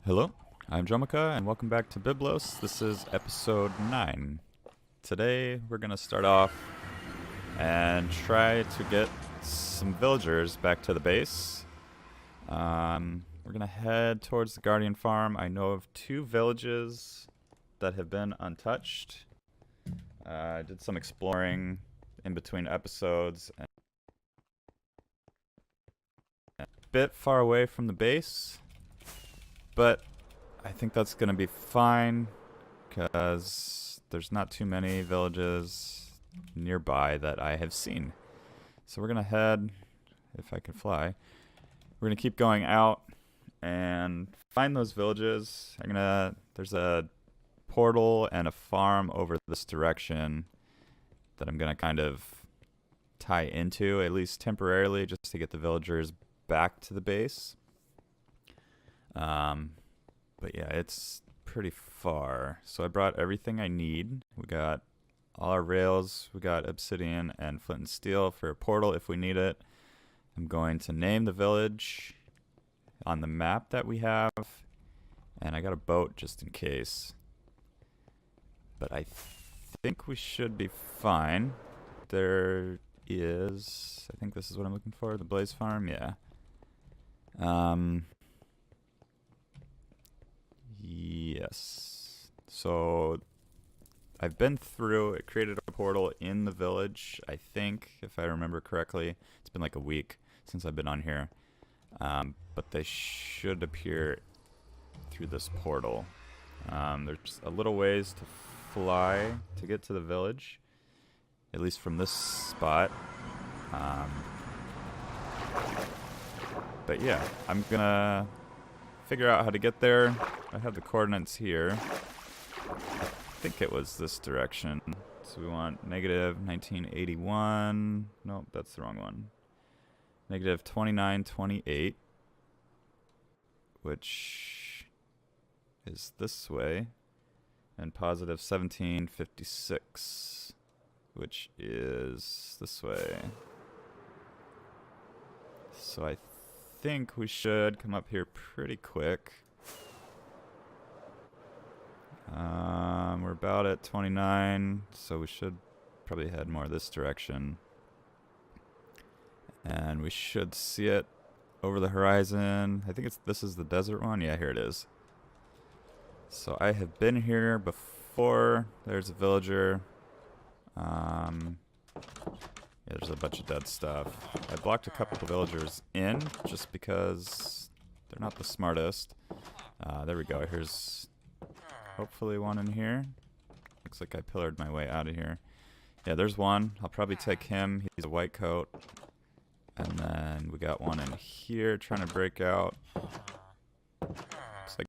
Hello, I'm Jomika, and welcome back to Byblos. This is episode 9. Today, we're going to start off and try to get some villagers back to the base. We're going to head towards the Guardian Farm. I know of 2 villages that have been untouched. I did some exploring in between episodes. And a bit far away from the base, but I think that's going to be fine because there's not too many villages nearby that I have seen. So we're going to head, if I can fly, we're going to keep going out and find those villages. There's a portal and a farm over this direction that I'm going to kind of tie into, at least temporarily, just to get the villagers back to the base. But yeah, it's pretty far. So I brought everything I need. We got all our rails, we got obsidian and flint and steel for a portal if we need it. I'm going to name the village on the map that we have, and I got a boat just in case. But I think we should be fine. There is, I think this is what I'm looking for, the Blaze Farm, yeah. Yes. So I've been through, it created a portal in the village, I think, if I remember correctly. It's been like a week since I've been on here. But they should appear through this portal. There's a little ways to fly to get to the village, at least from this spot. But yeah, I'm gonna figure out how to get there. I have the coordinates here. I think it was this direction. So we want negative 1981. Nope, that's the wrong one. Negative 2928, which is this way. And positive 1756, which is this way. So I think we should come up here pretty quick. We're about at 29, so we should probably head more this direction. And we should see it over the horizon. I think this is the desert one. Yeah, here it is. So I have been here before. There's a villager. Yeah, there's a bunch of dead stuff. I blocked a couple of villagers in just because they're not the smartest. There we go. Here's hopefully one in here. Looks like I pillared my way out of here. Yeah, there's one. I'll probably take him. He's a white coat. And then we got one in here trying to break out. Looks like,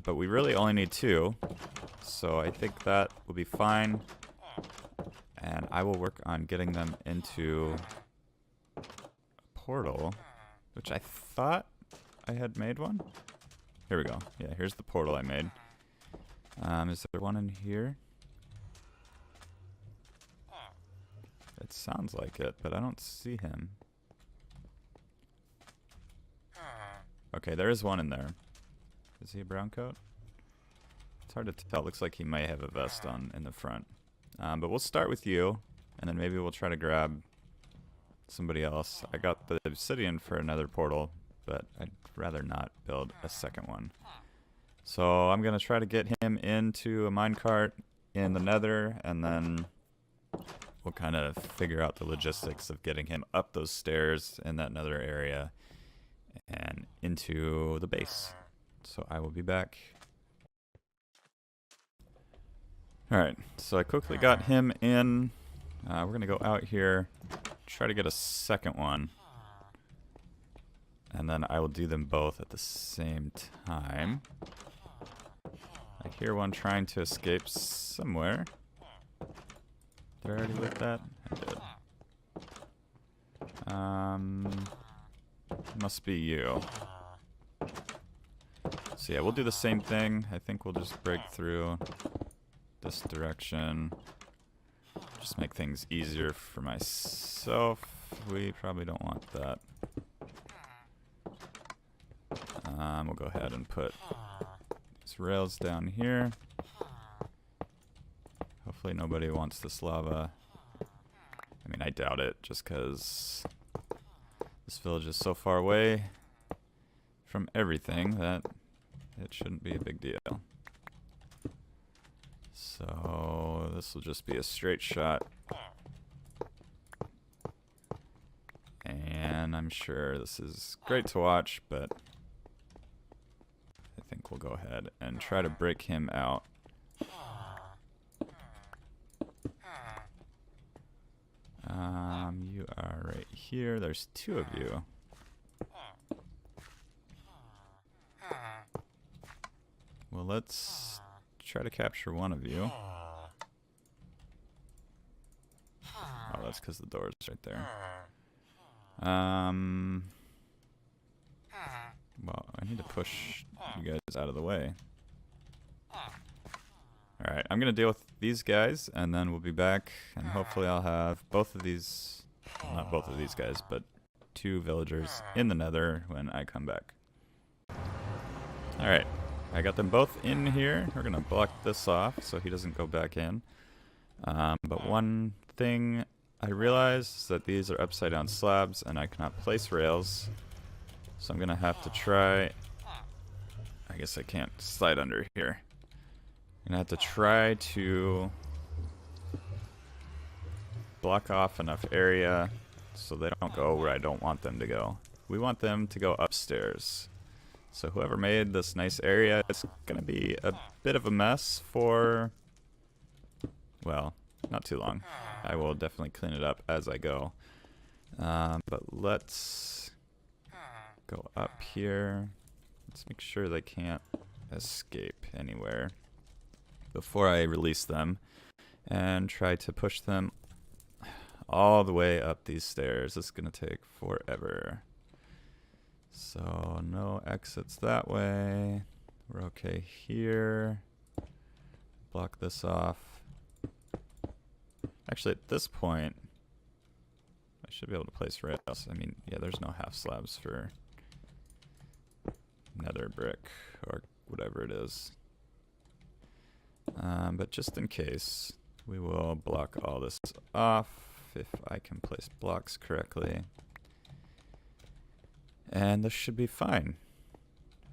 but we really only need 2. So I think that will be fine. And I will work on getting them into a portal, which I thought I had made one. Here we go. Yeah, here's the portal I made. Is there one in here? It sounds like it, but I don't see him. Okay, there is one in there. Is he a brown coat? It's hard to tell. Looks like he might have a vest on in the front. But we'll start with you, and then maybe we'll try to grab somebody else. I got the obsidian for another portal, but I'd rather not build a second one. So I'm going to try to get him into a minecart in the nether, and then we'll kind of figure out the logistics of getting him up those stairs in that nether area and into the base. So I will be back. Alright, so I quickly got him in. We're going to go out here, try to get a second one. And then I will do them both at the same time. I hear one trying to escape somewhere. Did I already loot that? I did. Must be you. So yeah, we'll do the same thing. I think we'll just break through this direction. Just make things easier for myself. We probably don't want that. We'll go ahead and put these rails down here. Hopefully nobody wants this lava. I mean, I doubt it, just because this village is so far away from everything that it shouldn't be a big deal. So this will just be a straight shot. And I'm sure this is great to watch, but I think we'll go ahead and try to break him out. You are right here. There's two of you. Well, let's try to capture one of you. Oh, that's because the door is right there. Well, I need to push you guys out of the way. Alright, I'm going to deal with these guys, and then we'll be back, and hopefully I'll have both of these, well, not both of these guys, but 2 villagers in the nether when I come back. Alright, I got them both in here. We're going to block this off so he doesn't go back in. But one thing I realized is that these are upside down slabs, and I cannot place rails. So I'm going to have to try... I guess I can't slide under here. I'm going to have to try to block off enough area so they don't go where I don't want them to go. We want them to go upstairs. So whoever made this nice area, it's going to be a bit of a mess for, well, not too long. I will definitely clean it up as I go. But let's go up here. Let's make sure they can't escape anywhere before I release them, and try to push them all the way up these stairs. This is going to take forever. So no exits that way. We're okay here. Block this off. Actually, at this point, I should be able to place rails. I mean, yeah, there's no half slabs for nether brick or whatever it is. But just in case, we will block all this off if I can place blocks correctly. And this should be fine.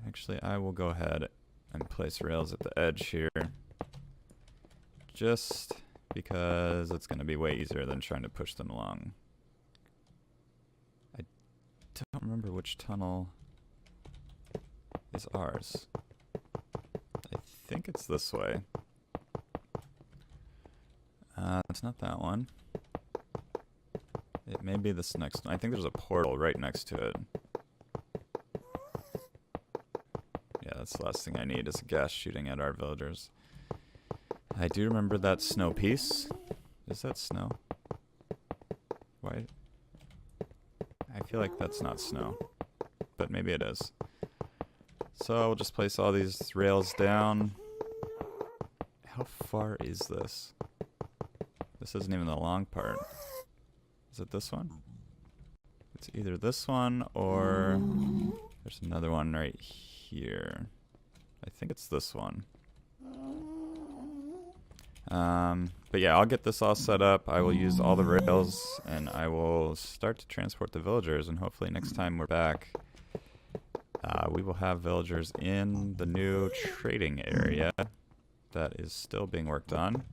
Actually, I will go ahead and place rails at the edge here, just because it's going to be way easier than trying to push them along. I don't remember which tunnel is ours. I think it's this way. It's not that one. It may be this next one. I think there's a portal right next to it. Yeah, that's the last thing I need is a gas shooting at our villagers. I do remember that snow piece. Is that snow? Why? I feel like that's not snow, but maybe it is. So we'll just place all these rails down. How far is this? This isn't even the long part. Is it this one? It's either this one or there's another one right here. I think it's this one. But yeah, I'll get this all set up. I will use all the rails and I will start to transport the villagers, and hopefully next time we're back, we will have villagers in the new trading area that is still being worked on.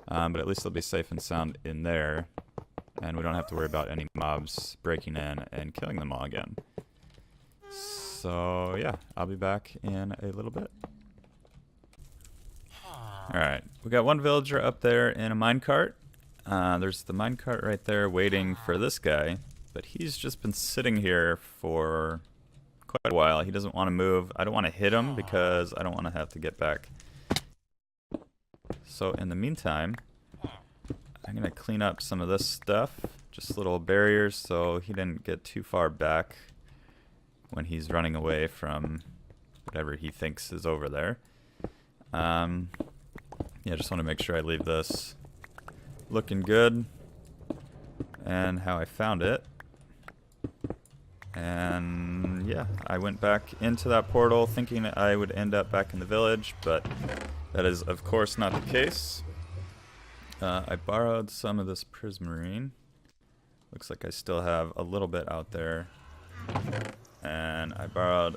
But at least they'll be safe and sound in there, and we don't have to worry about any mobs breaking in and killing them all again. So yeah, I'll be back in a little bit. Alright, we got one villager up there in a minecart. There's the minecart right there waiting for this guy, but he's just been sitting here for quite a while. He doesn't want to move. I don't want to hit him because I don't want to have to get back. So in the meantime, I'm going to clean up some of this stuff, just little barriers so he didn't get too far back when he's running away from whatever he thinks is over there. Yeah, just want to make sure I leave this looking good and how I found it. And yeah, I went back into that portal thinking I would end up back in the village, but that is, of course, not the case. I borrowed some of this prismarine. Looks like I still have a little bit out there. And I borrowed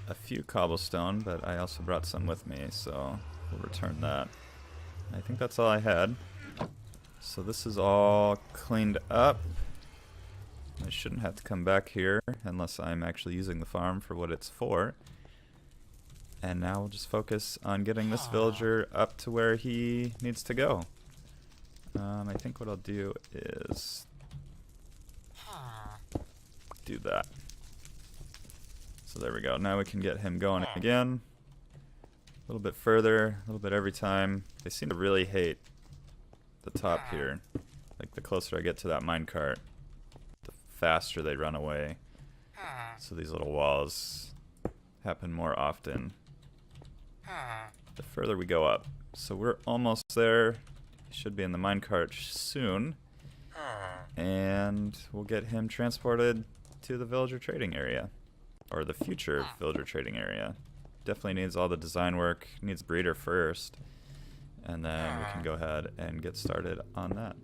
a few cobblestone, but I also brought some with me, so we'll return that. I think that's all I had. So this is all cleaned up. I shouldn't have to come back here unless I'm actually using the farm for what it's for. And now we'll just focus on getting this villager up to where he needs to go. I think what I'll do is do that. So there we go. Now we can get him going again. A little bit further, a little bit every time. They seem to really hate the top here. Like the closer I get to that minecart, the faster they run away. So these little walls happen more often the further we go up. So we're almost there. Should be in the minecart soon. And we'll get him transported to the villager trading area. Or the future villager trading area. Definitely needs all the design work. Needs breeder first. And then we can go ahead and get started on that.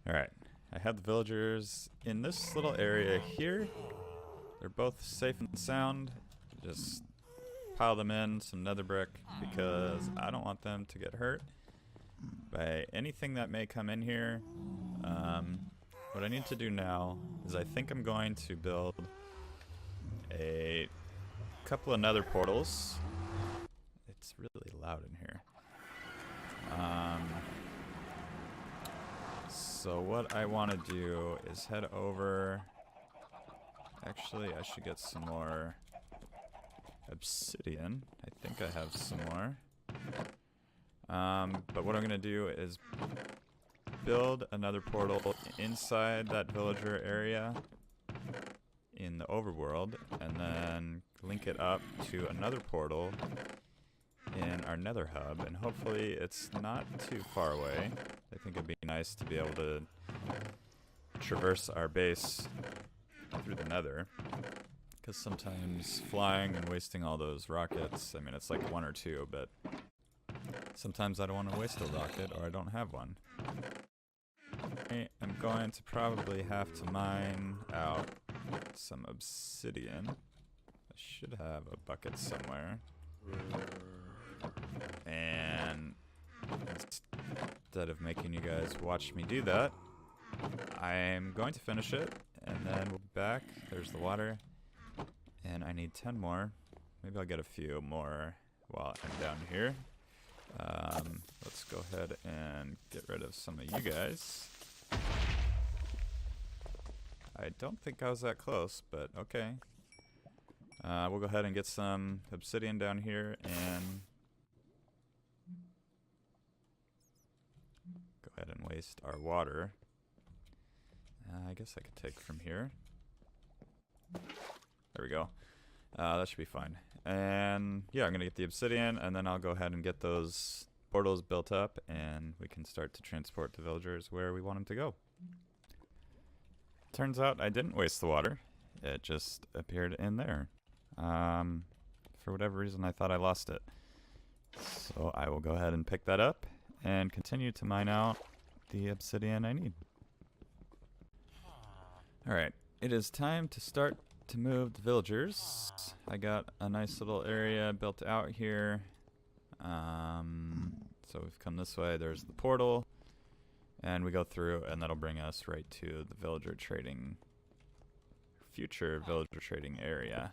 Alright, I have the villagers in this little area here. They're both safe and sound. Just pile them in some nether brick because I don't want them to get hurt by anything that may come in here. What I need to do now is I think I'm going to build a couple of nether portals. It's really loud in here. So what I want to do is head over. Actually, I should get some more obsidian. I think I have some more. But what I'm going to do is build another portal inside that villager area in the overworld, and then link it up to another portal in our nether hub, and hopefully it's not too far away. I think it'd be nice to be able to traverse our base through the nether, because sometimes flying and wasting all those rockets, I mean it's like one or two, but sometimes I don't want to waste a rocket or I don't have one. I'm going to probably have to mine out some obsidian. I should have a bucket somewhere. And instead of making you guys watch me do that, I'm going to finish it, and then we'll be back. There's the water, and I need 10 more. Maybe I'll get a few more while I'm down here. Let's go ahead and get rid of some of you guys. I don't think I was that close, but okay. We'll go ahead and get some obsidian down here and go ahead and waste our water. I guess I could take from here. There we go. That should be fine. And yeah, I'm going to get the obsidian, and then I'll go ahead and get those portals built up, and we can start to transport the villagers where we want them to go. Turns out I didn't waste the water. It just appeared in there. For whatever reason, I thought I lost it. So I will go ahead and pick that up and continue to mine out the obsidian I need. Alright, it is time to start to move the villagers. I got a nice little area built out here. So we've come this way, there's the portal, and we go through, and that'll bring us right to the villager trading, future villager trading area.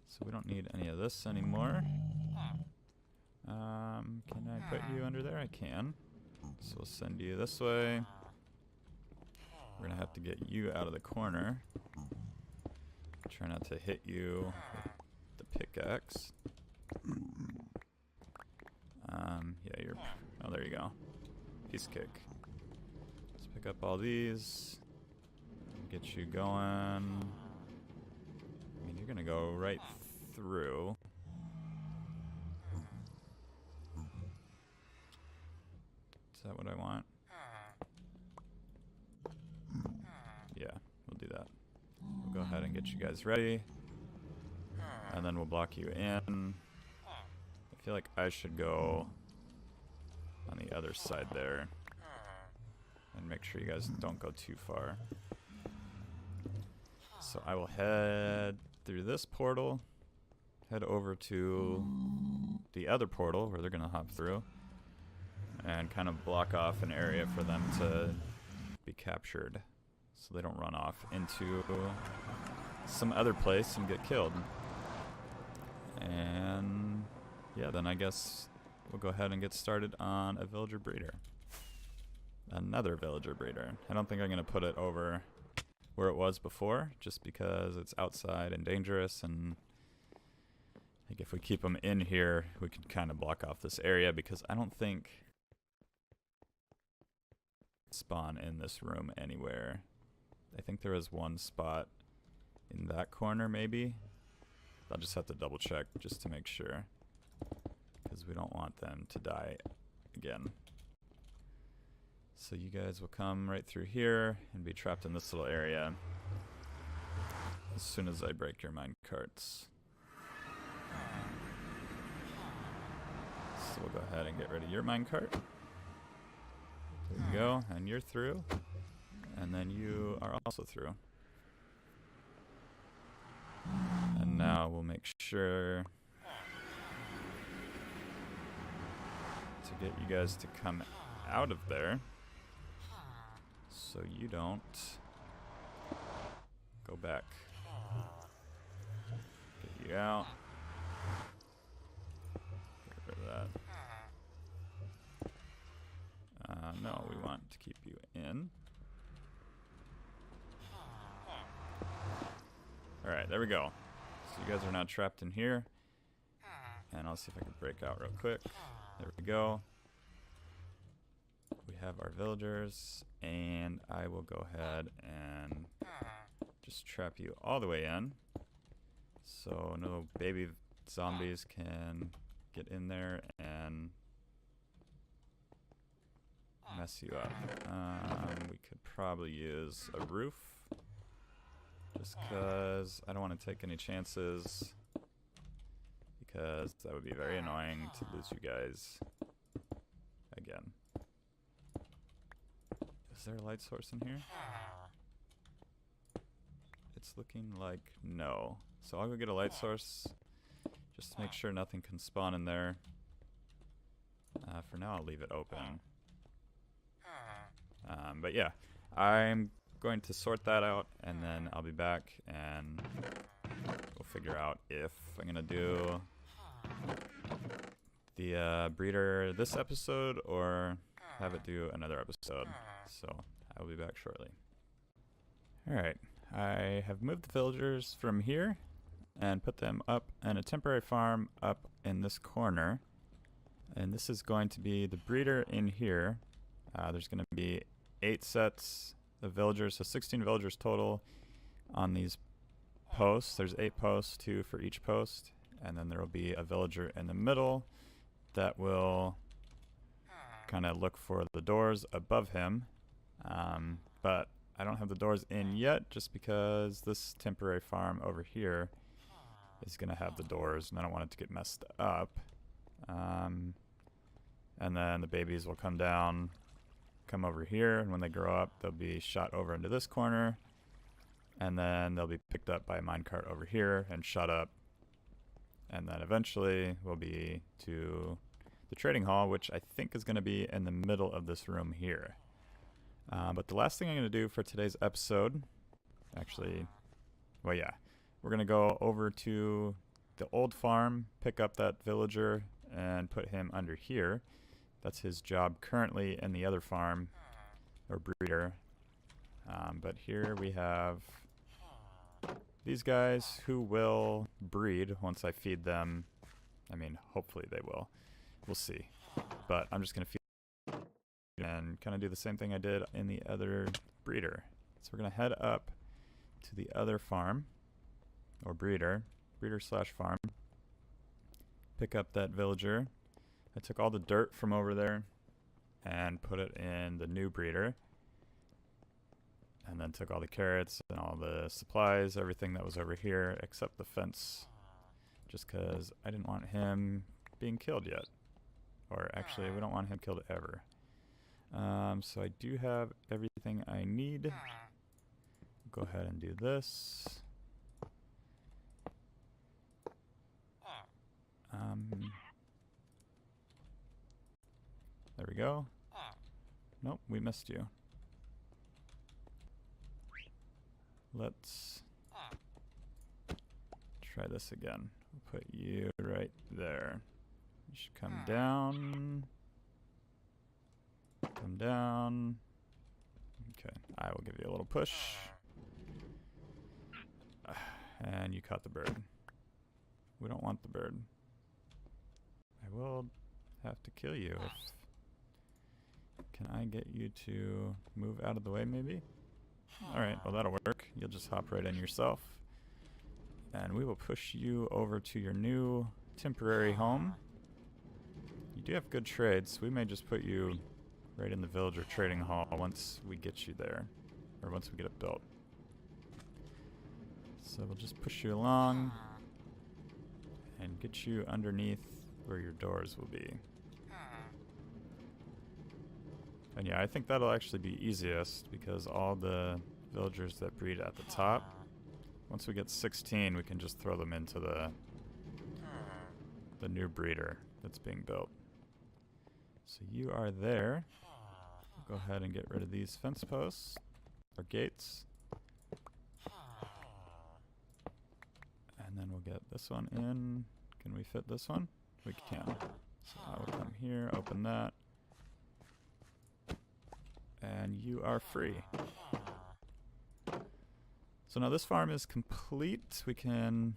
So we don't need any of this anymore. Can I put you under there? I can. So we'll send you this way. We're gonna have to get you out of the corner. Try not to hit you with the pickaxe. Yeah, you're... Oh, there you go. Piece of cake. Pick up all these. Get you going. I mean, you're gonna go right through. Is that what I want? Yeah, we'll do that. We'll go ahead and get you guys ready. And then we'll block you in. I feel like I should go on the other side there. And make sure you guys don't go too far. So I will head through this portal. Head over to the other portal where they're going to hop through. And kind of block off an area for them to be captured. So they don't run off into some other place and get killed. And yeah, then I guess we'll go ahead and get started on a villager breeder. Another villager breeder. I don't think I'm going to put it over where it was before, just because it's outside and dangerous, and I think if we keep them in here, we can kind of block off this area, because I don't think spawn in this room anywhere. I think there was one spot in that corner, maybe. I'll just have to double check just to make sure, because we don't want them to die again. So you guys will come right through here and be trapped in this little area as soon as I break your mine carts. So we'll go ahead and get rid of your mine cart. There you go, and you're through. And then you are also through. And now we'll make sure to get you guys to come out of there, so you don't go back. Get you out. Get rid of that. No, we want to keep you in. Alright, there we go. So you guys are now trapped in here. And I'll see if I can break out real quick. There we go. We have our villagers, and I will go ahead and just trap you all the way in, so no baby zombies can get in there and mess you up. We could probably use a roof, just because I don't want to take any chances, because that would be very annoying to lose you guys again. Is there a light source in here? It's looking like no. So I'll go get a light source just to make sure nothing can spawn in there. For now, I'll leave it open. But yeah, I'm going to sort that out, and then I'll be back, and we'll figure out if I'm going to do the breeder this episode or have it do another episode. So I will be back shortly. Alright, I have moved the villagers from here and put them up in a temporary farm up in this corner. And this is going to be the breeder in here. There's going to be 8 sets of villagers, so 16 villagers total on these posts. There's 8 posts, 2 for each post. And then there will be a villager in the middle that will kind of look for the doors above him. But I don't have the doors in yet, just because this temporary farm over here is going to have the doors, and I don't want it to get messed up. And then the babies will come down, come over here, and when they grow up, they'll be shot over into this corner, and then they'll be picked up by a minecart over here and shot up. And then eventually we'll be to the trading hall, which I think is going to be in the middle of this room here. But the last thing I'm going to do for today's episode, actually, well, yeah, we're going to go over to the old farm, pick up that villager, and put him under here. That's his job currently in the other farm, or breeder. But here we have these guys who will breed once I feed them. I mean, hopefully they will. We'll see. But I'm just going to feed and kind of do the same thing I did in the other breeder. So we're going to head up to the other farm, or breeder slash farm. Pick up that villager. I took all the dirt from over there and put it in the new breeder. And then took all the carrots and all the supplies, everything that was over here, except the fence. Just because I didn't want him being killed yet. Or actually, we don't want him killed ever. So I do have everything I need. Go ahead and do this. There we go. Nope, we missed you. Let's try this again. We'll put you right there. You should come down. Come down. Okay, I will give you a little push. And you caught the bird. We don't want the bird. I will have to kill you if... Can I get you to move out of the way, maybe? Alright, well that'll work. You'll just hop right in yourself. And we will push you over to your new temporary home. You do have good trades. We may just put you right in the villager trading hall once we get you there. Or once we get it built. So we'll just push you along and get you underneath where your doors will be. And yeah, I think that'll actually be easiest because all the villagers that breed at the top, once we get 16, we can just throw them into the new breeder that's being built. So you are there. Go ahead and get rid of these fence posts or gates. And then we'll get this one in. Can we fit this one? We can. So I will come here, open that. And you are free. So now this farm is complete. We can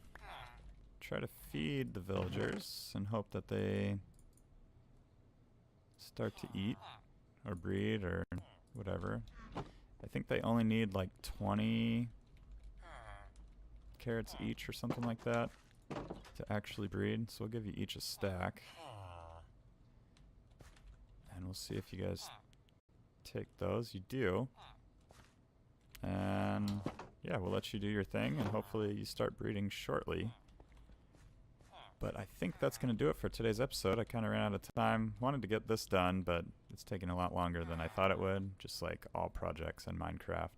try to feed the villagers and hope that they start to eat or breed or whatever. I think they only need like 20 carrots each or something like that to actually breed. So we'll give you each a stack. And we'll see if you guys take those. You do. And yeah, we'll let you do your thing and hopefully you start breeding shortly. But I think that's going to do it for today's episode. I kind of ran out of time. Wanted to get this done, but it's taking a lot longer than I thought it would, just like all projects in Minecraft.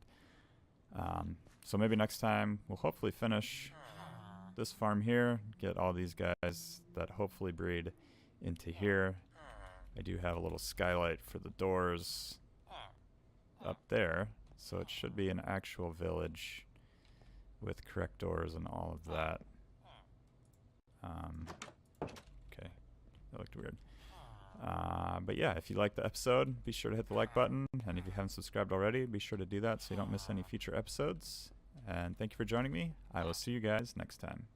So maybe next time we'll hopefully finish this farm here, get all these guys that hopefully breed into here. I do have a little skylight for the doors up there, so it should be an actual village with correct doors and all of that. Okay, that looked weird. But yeah, if you liked the episode, be sure to hit the like button, and if you haven't subscribed already, be sure to do that so you don't miss any future episodes. And thank you for joining me. I will see you guys next time.